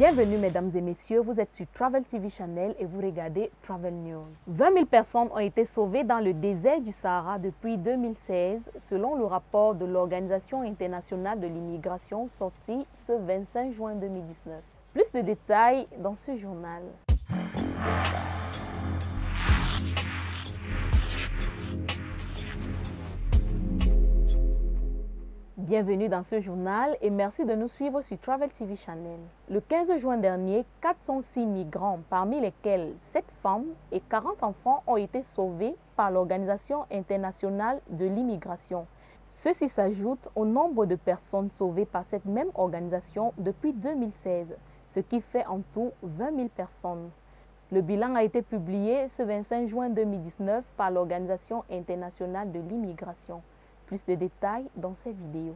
Bienvenue mesdames et messieurs, vous êtes sur Travel TV Channel et vous regardez Travel News. 20 000 personnes ont été sauvées dans le désert du Sahara depuis 2016 selon le rapport de l'Organisation internationale de l'immigration sorti ce 25 juin 2019. Plus de détails dans ce journal. Bienvenue dans ce journal et merci de nous suivre sur Travel TV Channel. Le 15 juin dernier, 406 migrants, parmi lesquels 7 femmes et 40 enfants, ont été sauvés par l'Organisation internationale de l'immigration. Ceci s'ajoute au nombre de personnes sauvées par cette même organisation depuis 2016, ce qui fait en tout 20 000 personnes. Le bilan a été publié ce 25 juin 2019 par l'Organisation internationale de l'immigration. Plus de détails dans cette vidéo.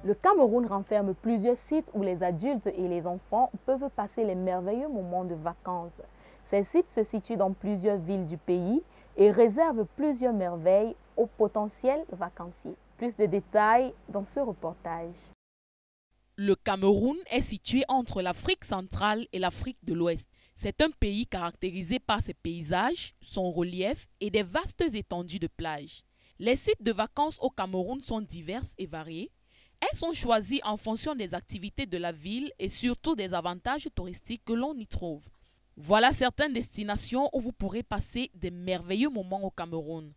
Le Cameroun renferme plusieurs sites où les adultes et les enfants peuvent passer les merveilleux moments de vacances. Ces sites se situent dans plusieurs villes du pays et réservent plusieurs merveilles aux potentiels vacanciers. Plus de détails dans ce reportage. Le Cameroun est situé entre l'Afrique centrale et l'Afrique de l'Ouest. C'est un pays caractérisé par ses paysages, son relief et des vastes étendues de plages. Les sites de vacances au Cameroun sont divers et variés. Elles sont choisies en fonction des activités de la ville et surtout des avantages touristiques que l'on y trouve. Voilà certaines destinations où vous pourrez passer des merveilleux moments au Cameroun.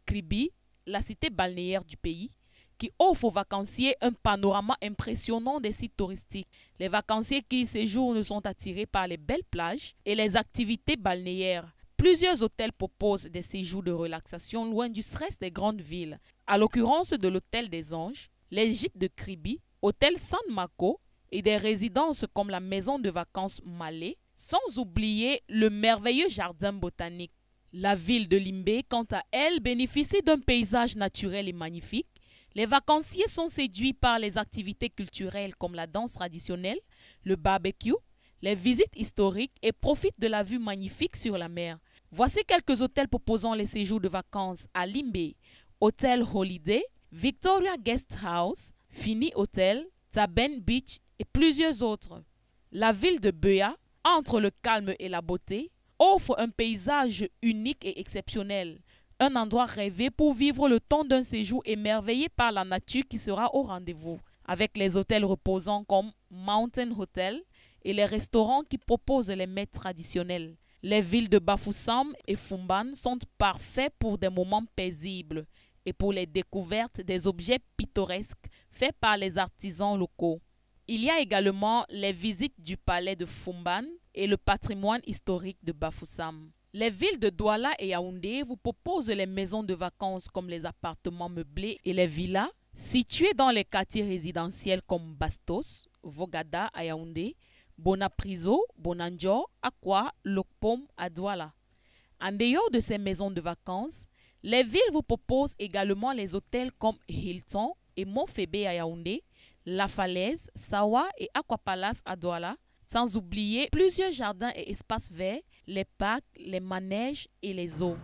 Kribi, la cité balnéaire du pays, qui offre aux vacanciers un panorama impressionnant des sites touristiques. Les vacanciers qui y séjournent sont attirés par les belles plages et les activités balnéaires. Plusieurs hôtels proposent des séjours de relaxation loin du stress des grandes villes. À l'occurrence de l'hôtel des Anges, les gîtes de Kribi, hôtel San Marco et des résidences comme la maison de vacances Malé, sans oublier le merveilleux jardin botanique. La ville de Limbé, quant à elle, bénéficie d'un paysage naturel et magnifique. Les vacanciers sont séduits par les activités culturelles comme la danse traditionnelle, le barbecue, les visites historiques et profitent de la vue magnifique sur la mer. Voici quelques hôtels proposant les séjours de vacances à Limbé. Hôtel Holiday, Victoria Guest House, Fini Hotel, Taben Beach et plusieurs autres. La ville de Buea, entre le calme et la beauté, offre un paysage unique et exceptionnel. Un endroit rêvé pour vivre le temps d'un séjour émerveillé par la nature qui sera au rendez-vous. Avec les hôtels reposants comme Mountain Hotel et les restaurants qui proposent les mets traditionnels. Les villes de Bafoussam et Foumban sont parfaits pour des moments paisibles et pour les découvertes des objets pittoresques faits par les artisans locaux. Il y a également les visites du palais de Foumban et le patrimoine historique de Bafoussam. Les villes de Douala et Yaoundé vous proposent les maisons de vacances comme les appartements meublés et les villas situées dans les quartiers résidentiels comme Bastos, Vogada à Yaoundé, Bonapriso, Bonanjo, Akwa, Lokpom à Douala. En dehors de ces maisons de vacances, les villes vous proposent également les hôtels comme Hilton et Montfébé à Yaoundé, La Falaise, Sawa et Aquapalace à Douala, sans oublier plusieurs jardins et espaces verts, les parcs, les manèges et les eaux.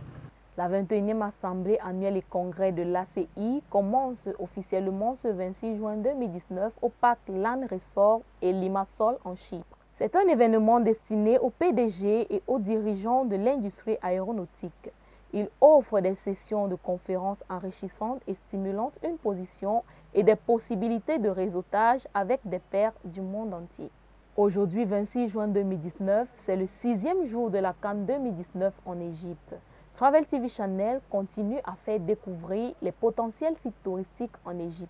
La 21e Assemblée annuelle et congrès de l'ACI commence officiellement ce 26 juin 2019 au parc Lan Resort et Limassol en Chypre. C'est un événement destiné aux PDG et aux dirigeants de l'industrie aéronautique. Il offre des sessions de conférences enrichissantes et stimulantes, une position et des possibilités de réseautage avec des pairs du monde entier. Aujourd'hui, 26 juin 2019, c'est le 6e jour de la CAN 2019 en Égypte. Travel TV Channel continue à faire découvrir les potentiels sites touristiques en Égypte.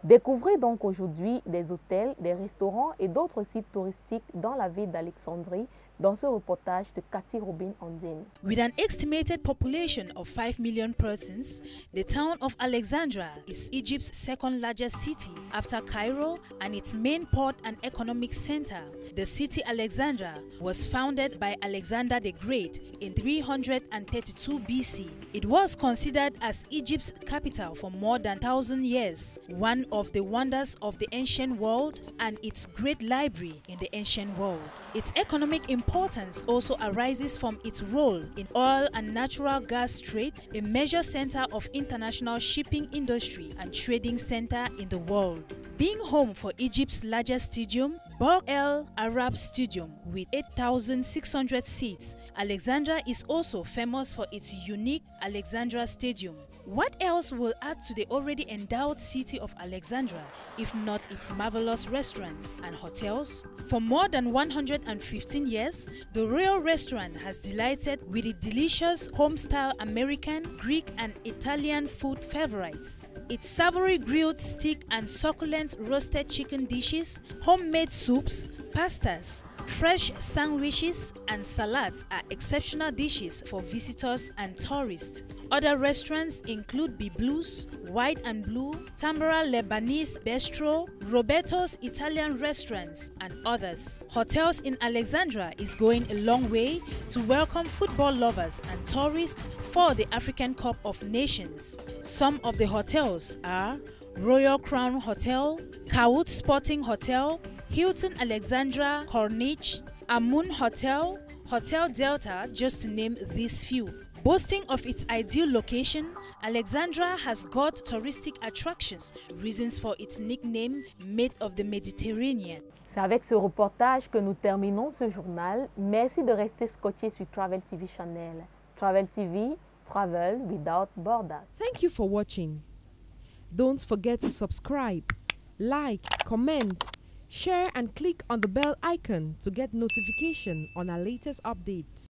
Découvrez donc aujourd'hui des hôtels, des restaurants et d'autres sites touristiques dans la ville d'Alexandrie, dans ce reportage de Cathy Robin Ondine. With an estimated population of 5 million persons, the town of Alexandria is Egypt's second largest city after Cairo and its main port and economic center. The city Alexandria was founded by Alexander the Great in 332 BC. It was considered as Egypt's capital for more than 1,000 years, one of the wonders of the ancient world and its great library in the ancient world. Its economic importance also arises from its role in oil and natural gas trade, a major center of international shipping industry and trading center in the world. Being home for Egypt's largest stadium, Burj El Arab Stadium, with 8,600 seats, Alexandria is also famous for its unique Alexandria Stadium. What else will add to the already endowed city of Alexandria if not its marvelous restaurants and hotels? For more than 115 years, the Royal Restaurant has delighted with its delicious home-style American, Greek and Italian food favorites. Its savory grilled steak and succulent roasted chicken dishes, homemade soups, pastas, fresh sandwiches and salads are exceptional dishes for visitors and tourists. Other restaurants include Biblu's, White and Blue, Tambara Lebanese Bistro, Roberto's Italian restaurants, and others. Hotels in Alexandria is going a long way to welcome football lovers and tourists for the African Cup of Nations. Some of the hotels are Royal Crown Hotel, Kawut Sporting Hotel, Hilton Alexandria Corniche, Amun Hotel, Hotel Delta, just to name these few. Boasting of its ideal location, Alexandria has got touristic attractions, reasons for its nickname Made of the Mediterranean. C'est avec ce reportage que nous terminons ce journal. Merci de rester scotché sur Travel TV Channel. Travel TV, travel without borders. Thank you for watching. Don't forget to subscribe, like, comment, share and click on the bell icon to get notification on our latest updates.